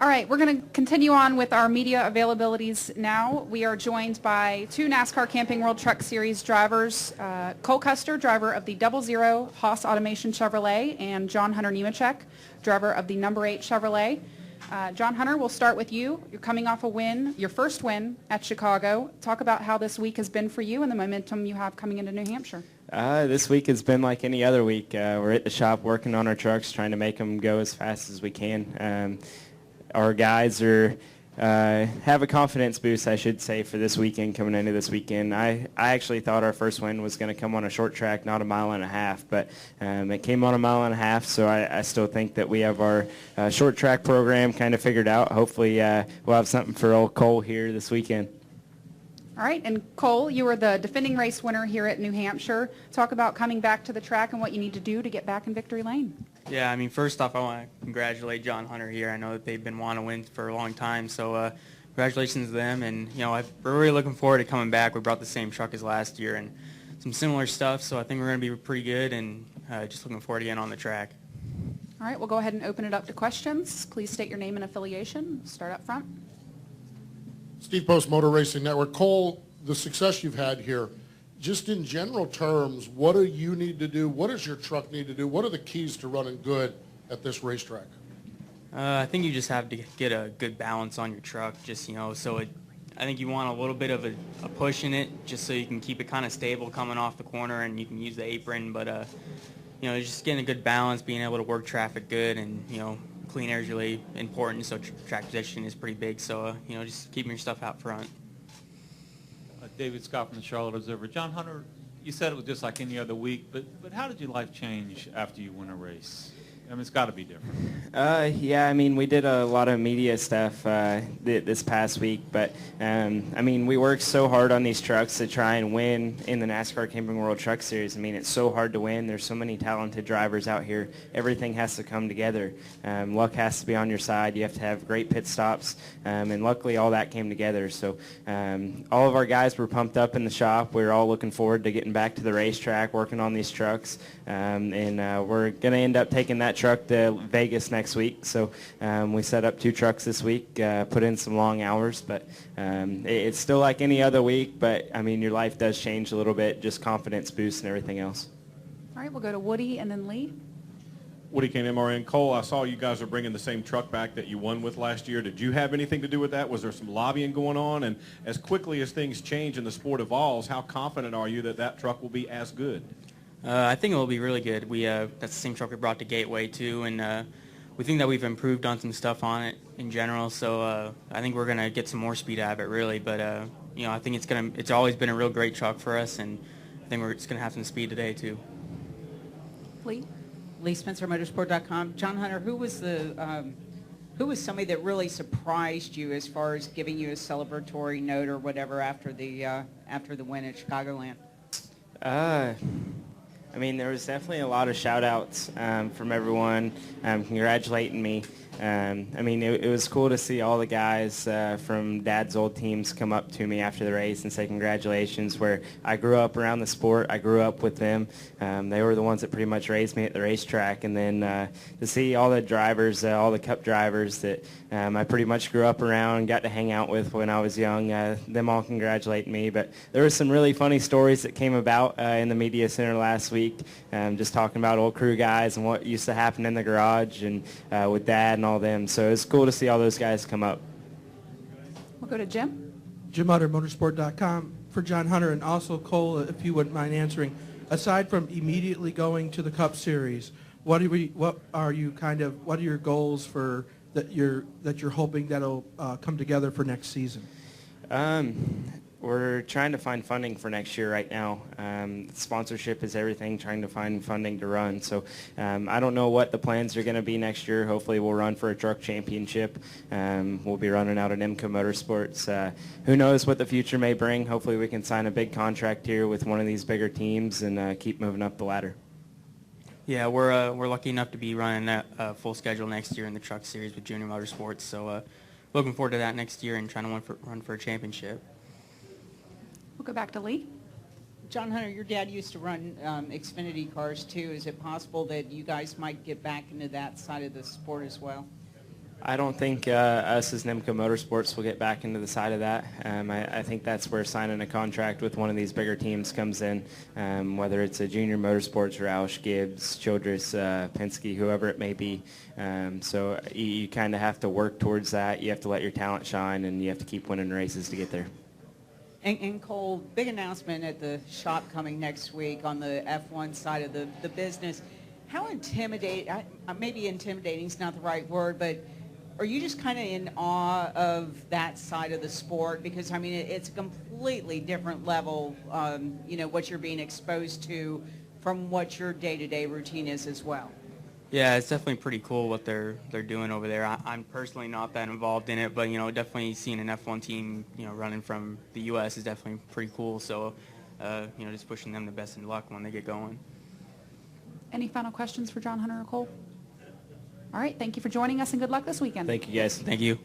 All right, we're going to continue on with our media availabilities now. We are joined by two NASCAR Camping World Truck Series drivers, Cole Custer, driver of the 00 Haas Automation Chevrolet, and John Hunter Nemechek, driver of the number 8 Chevrolet. John Hunter, we'll start with you. You're coming off a win, your first win at Chicago. Talk about how this week has been for you and the momentum you have coming into New Hampshire. This week has been like any other week. We're at the shop working on our trucks, trying to make them go as fast as we can. Our guys have a confidence boost, I should say, for this weekend, coming into this weekend. I actually thought our first win was going to come on a short track, not a mile and a half, but it came on a mile and a half, so I still think that we have our short track program kind of figured out. Hopefully we'll have something for old Cole here this weekend. All right, and Cole, you were the defending race winner here at New Hampshire. Talk about coming back to the track and what you need to do to get back in victory lane. Yeah, I mean, first off, I want to congratulate John Hunter here. I know that they've been wanting to win for a long time, so congratulations to them. And, you know, we're really looking forward to coming back. We brought the same truck as last year and some similar stuff, so I think we're going to be pretty good and just looking forward to getting on the track. All right, we'll go ahead and open it up to questions. Please state your name and affiliation. Start up front. Steve Post, Motor Racing Network. Cole, the success you've had here, just in general terms, what do you need to do? What does your truck need to do? What are the keys to running good at this racetrack? I think you just have to get a good balance on your truck, just, you know, so I think you want a little bit of a push in it just so you can keep it kind of stable coming off the corner and you can use the apron, but, you know, just getting a good balance, being able to work traffic good, and, you know, clean air is really important, so track position is pretty big, so, you know, just keeping your stuff out front. David Scott from the Charlotte Observer. John Hunter, you said it was just like any other week, but how did your life change after you win a race? I mean, it's got to be different. Yeah, I mean, we did a lot of media stuff this past week, but, I mean, we worked so hard on these trucks to try and win in the NASCAR Camping World Truck Series. I mean, it's so hard to win. There's so many talented drivers out here. Everything has to come together. Luck has to be on your side. You have to have great pit stops, and luckily all that came together. So all of our guys were pumped up in the shop. We were all looking forward to getting back to the racetrack, working on these trucks, and we're going to end up taking that truck to Vegas next week. So we set up 2 trucks this week, put in some long hours, but it's still like any other week, but I mean, your life does change a little bit, just confidence boost and everything else. All right, we'll go to Woody and then Lee. Woody Kane, MRN. Cole, I saw you guys are bringing the same truck back that you won with last year. Did you have anything to do with that? Was there some lobbying going on? And as quickly as things change and the sport evolves, how confident are you that that truck will be as good? I think it will be really good. That's the same truck we brought to Gateway too, and we think that we've improved on some stuff on it in general. So I think we're gonna get some more speed out of it, really. But you know, I think it's always been a real great truck for us, and I think we're just gonna have some speed today too. Lee. Lee Spencer, Motorsport.com. John Hunter, who was somebody that really surprised you as far as giving you a celebratory note or whatever after the win at Chicagoland? I mean, there was definitely a lot of shout-outs from everyone congratulating me. I mean, it was cool to see all the guys from Dad's old teams come up to me after the race and say congratulations, where I grew up around the sport. I grew up with them. They were the ones that pretty much raised me at the racetrack. And then to see all the drivers, all the Cup drivers that I pretty much grew up around and got to hang out with when I was young, them all congratulating me. But there were some really funny stories that came about in the media center last week, just talking about old crew guys and what used to happen in the garage and with Dad and all them. So it's cool to see all those guys come up. We'll go to Jim. Jim Hutter, Motorsport.com. For John Hunter, and also Cole, if you wouldn't mind answering, aside from immediately going to the Cup Series, what are your goals for that you're hoping that'll come together for next season? We're trying to find funding for next year right now. Sponsorship is everything, trying to find funding to run. So I don't know what the plans are going to be next year. Hopefully we'll run for a truck championship. We'll be running out at Nemechek Motorsports. Who knows what the future may bring. Hopefully we can sign a big contract here with one of these bigger teams and keep moving up the ladder. Yeah, we're lucky enough to be running that full schedule next year in the truck series with Junior Motorsports. So looking forward to that next year and trying to run for a championship. We'll go back to Lee. John Hunter, your dad used to run Xfinity cars too. Is it possible that you guys might get back into that side of the sport as well? I don't think us as Nemechek Motorsports will get back into the side of that. I think that's where signing a contract with one of these bigger teams comes in, whether it's a Junior Motorsports, Roush, Gibbs, Childress, Penske, whoever it may be. So you kind of have to work towards that. You have to let your talent shine, and you have to keep winning races to get there. And Cole, big announcement at the shop coming next week on the F1 side of the business. How intimidating, maybe intimidating is not the right word, but are you just kind of in awe of that side of the sport? Because, I mean, it's a completely different level, what you're being exposed to from what your day-to-day routine is as well. Yeah, it's definitely pretty cool what they're doing over there. I'm personally not that involved in it, but, definitely seeing an F1 team, running from the U.S. is definitely pretty cool. So, just pushing them the best of luck when they get going. Any final questions for John Hunter or Cole? All right, thank you for joining us, and good luck this weekend. Thank you, guys. Thank you.